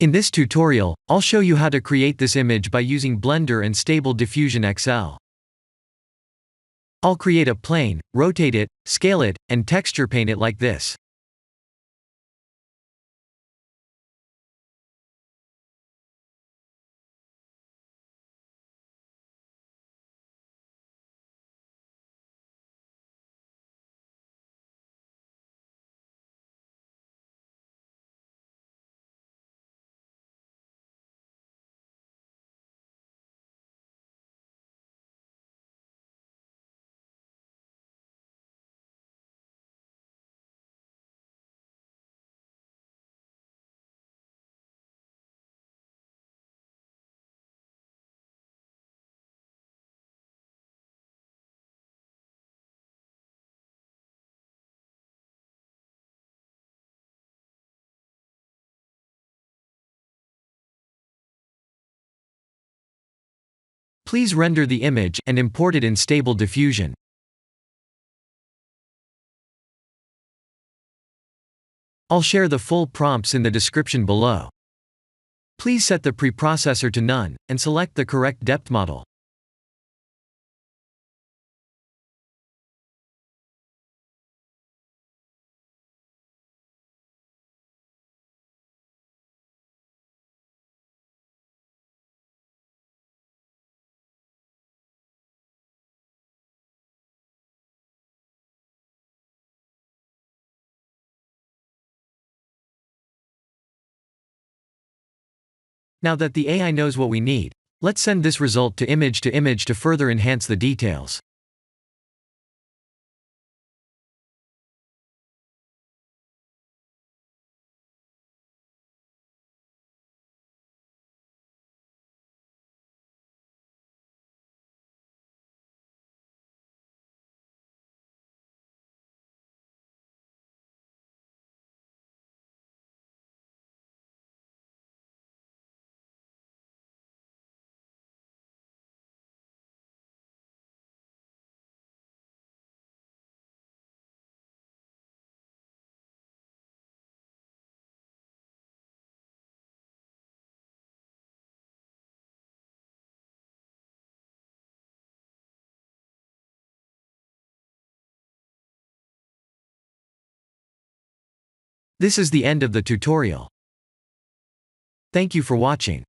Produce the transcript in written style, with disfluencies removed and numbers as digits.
In this tutorial, I'll show you how to create this image by using Blender and Stable Diffusion XL. I'll create a plane, rotate it, scale it, and texture paint it like this. Please render the image and import it in Stable Diffusion. I'll share the full prompts in the description below. Please set the preprocessor to none, and select the correct depth model. Now that the AI knows what we need, let's send this result to image to further enhance the details. This is the end of the tutorial. Thank you for watching.